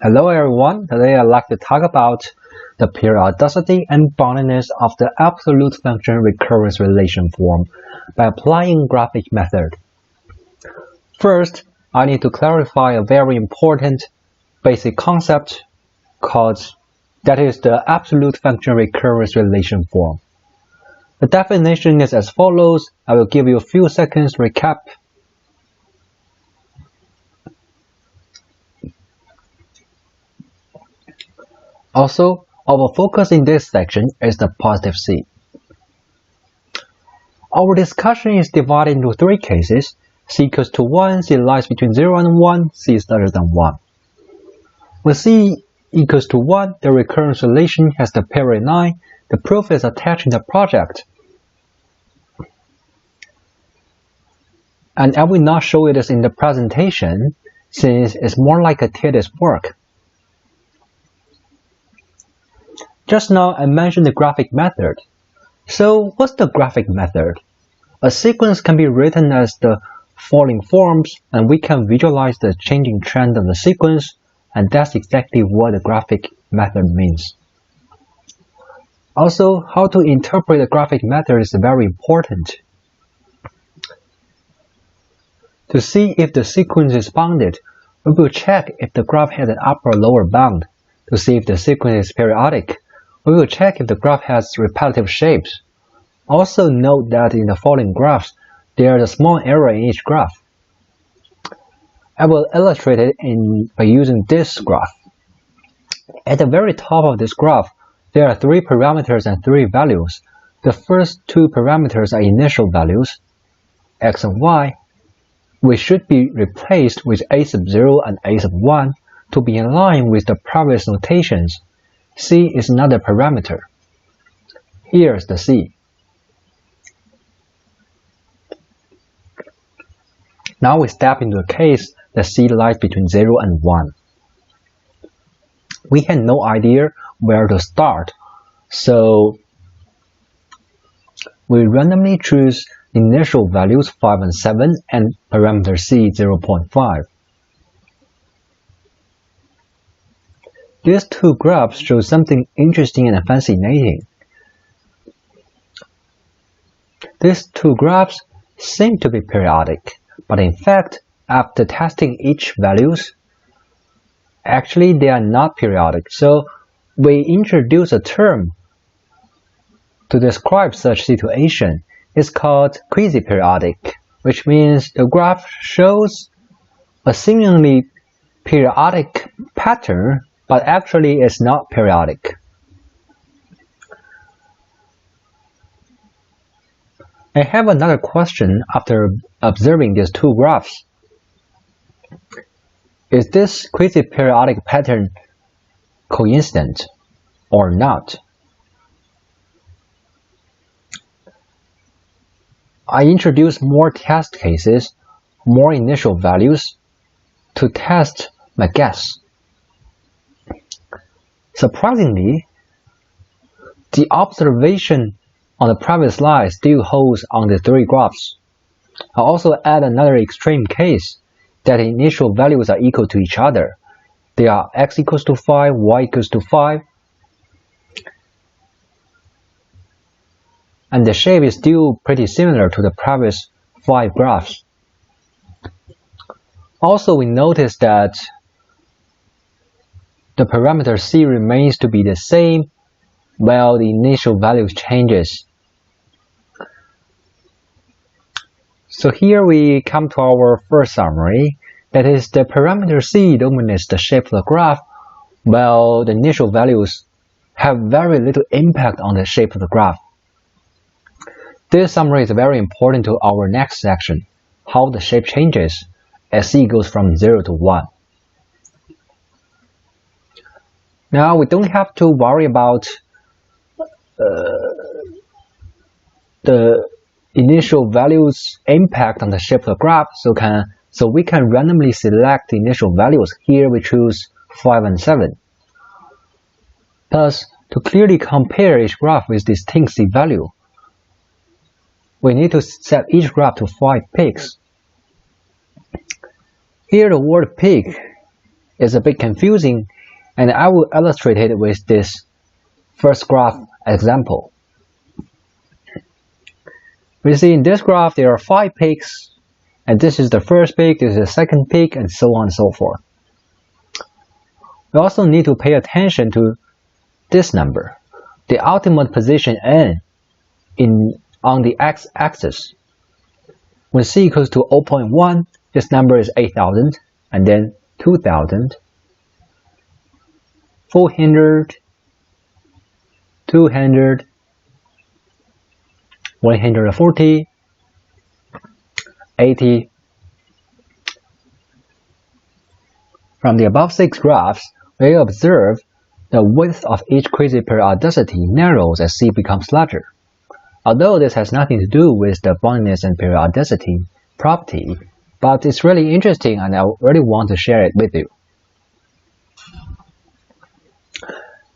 Hello everyone, today I'd like to talk about the periodicity and boundedness of the absolute function recurrence relation form by applying graphic method. First, I need to clarify a very important basic concept that is the absolute function recurrence relation form. The definition is as follows. I will give you a few seconds to recap. Also, our focus in this section is the positive c. Our discussion is divided into three cases. C equals to 1, C lies between 0 and 1, C is larger than 1. When C equals to 1, the recurrence relation has the period 9. The proof is attached in the project. And I will not show it in the presentation since it's more like a thesis work. Just now I mentioned the graphic method. So what's the graphic method? A sequence can be written as the following forms, and we can visualize the changing trend of the sequence, and that's exactly what the graphic method means. Also, how to interpret the graphic method is very important. To see if the sequence is bounded, we will check if the graph has an upper or lower bound. To see if the sequence is periodic, we will check if the graph has repetitive shapes. Also note that in the following graphs, there is a small error in each graph. I will illustrate it by using this graph. At the very top of this graph, there are 3 parameters and 3 values. The first 2 parameters are initial values, x and y, which should be replaced with a sub 0 and a sub 1 to be in line with the previous notations. C is another parameter. Here's the C. Now we step into a case that C lies between 0 and 1. We had no idea where to start, so we randomly choose initial values 5 and 7 and parameter C 0.5. These 2 graphs show something interesting and fascinating. These 2 graphs seem to be periodic, but in fact, after testing each values, actually they are not periodic. So we introduce a term to describe such situation. It's called quasi-periodic, which means the graph shows a seemingly periodic pattern, but actually it's not periodic. I have another question after observing these 2 graphs. Is this quasi-periodic pattern coincident or not? I introduced more test cases, more initial values to test my guess. Surprisingly, the observation on the previous slide still holds on the 3 graphs. I also add another extreme case that initial values are equal to each other. They are x equals to 5, y equals to 5, and the shape is still pretty similar to the previous 5 graphs. Also, we notice that the parameter C remains to be the same while the initial value changes. So here we come to our first summary. That is, the parameter C dominates the shape of the graph, while the initial values have very little impact on the shape of the graph. This summary is very important to our next section, how the shape changes as C goes from 0 to 1. Now we don't have to worry about the initial values impact on the shape of the graph, so we can randomly select the initial values. Here we choose 5 and 7. Thus, to clearly compare each graph with distinct C value, we need to set each graph to 5 peaks. Here the word peak is a bit confusing, and I will illustrate it with this first graph example. We see in this graph there are 5 peaks, and this is the first peak, this is the second peak, and so on and so forth. We also need to pay attention to this number, the ultimate position n on the x-axis. When c equals to 0.1, this number is 8,000, and then 2,000, 400, 200, 140, 80. From the above 6 graphs, we observe the width of each crazy periodicity narrows as c becomes larger. Although this has nothing to do with the boundedness and periodicity property, but it's really interesting and I really want to share it with you.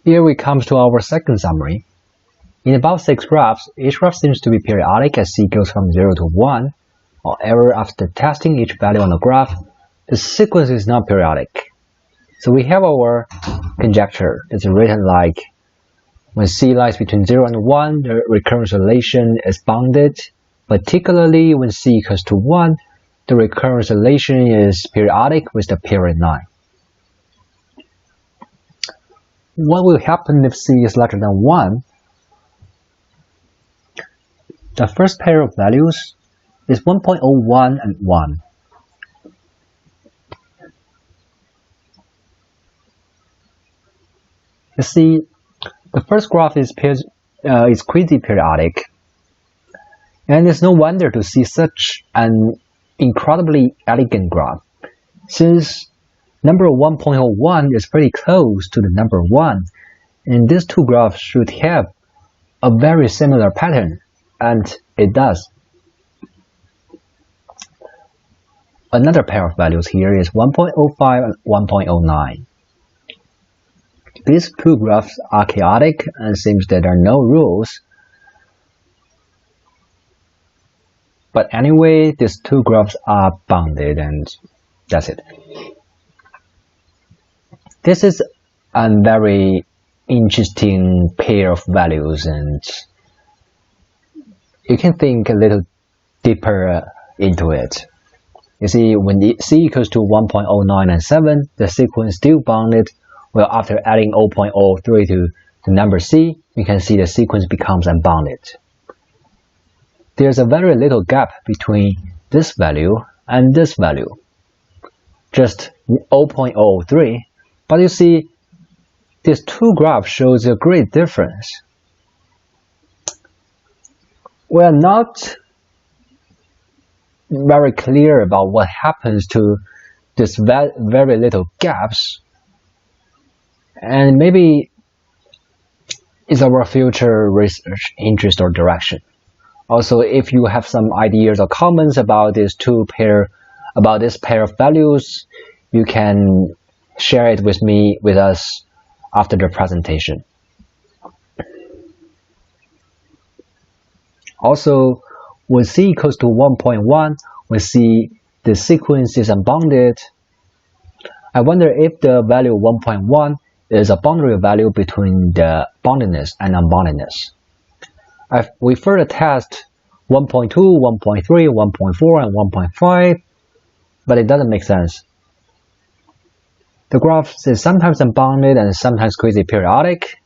Here we come to our second summary. In about 6 graphs, each graph seems to be periodic as c goes from 0 to 1. However, after testing each value on the graph, the sequence is not periodic. So we have our conjecture. It's written like, when c lies between 0 and 1, the recurrence relation is bounded. Particularly when c equals to 1, the recurrence relation is periodic with the period 9. What will happen if c is larger than 1? The first pair of values is 1.01 and 1. You see, the first graph is quasi-periodic, and it's no wonder to see such an incredibly elegant graph, since number 1.01 is pretty close to the number 1, and these two graphs should have a very similar pattern, and it does. Another pair of values here is 1.05 and 1.09. These two graphs are chaotic and seems that there are no rules. But anyway, these two graphs are bounded and that's it. This is a very interesting pair of values and you can think a little deeper into it. You see, when the c equals to 1.09 and 7, the sequence is still bounded. Well, after adding 0.03 to the number c, you can see the sequence becomes unbounded. There's a very little gap between this value and this value, just 0.03. But you see, these two graphs shows a great difference. We are not very clear about what happens to this very little gaps, and maybe it's our future research interest or direction. Also, if you have some ideas or comments about this pair of values, you can share it with us after the presentation. Also, when c equals to 1.1, we see the sequence is unbounded. I wonder if the value 1.1 is a boundary value between the boundedness and unboundedness. We further test 1.2, 1.3, 1.4, and 1.5, but it doesn't make sense. The graph is sometimes unbounded and sometimes quasi-periodic.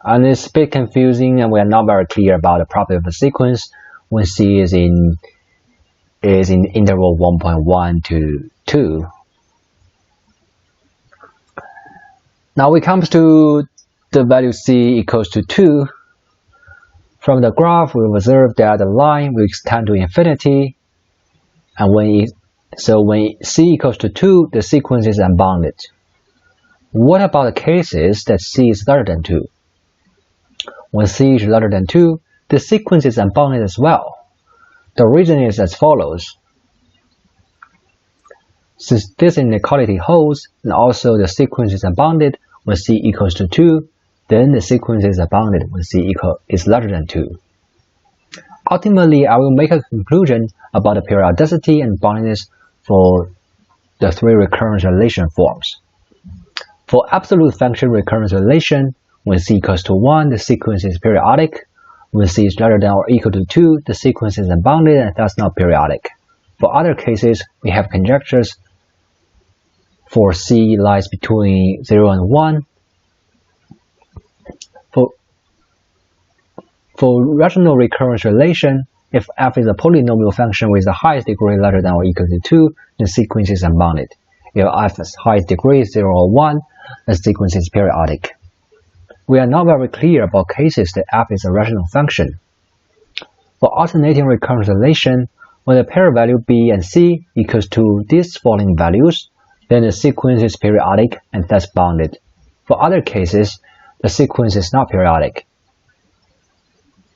And it's a bit confusing and we are not very clear about the property of the sequence when c is in interval 1.1 to 2. Now we come to the value c equals to 2. From the graph, we observe that the line will extend to infinity, and when c equals to 2, the sequence is unbounded. What about the cases that c is larger than 2? When c is larger than 2, the sequence is unbounded as well. The reason is as follows. Since this inequality holds, and also the sequence is unbounded when c equals to 2, then the sequence is unbounded when c is larger than 2. Ultimately, I will make a conclusion about the periodicity and boundedness for the three recurrence relation forms. For absolute function recurrence relation, when c equals to 1, the sequence is periodic. When c is greater than or equal to 2, the sequence is unbounded and thus not periodic. For other cases, we have conjectures for c lies between 0 and 1. For rational recurrence relation, if f is a polynomial function with the highest degree greater than or equal to 2, the sequence is unbounded. If f's highest degree is 0 or 1, the sequence is periodic. We are not very clear about cases that f is a rational function. For alternating recurrence relation, when the pair value b and c equals to these following values, then the sequence is periodic and thus bounded. For other cases, the sequence is not periodic.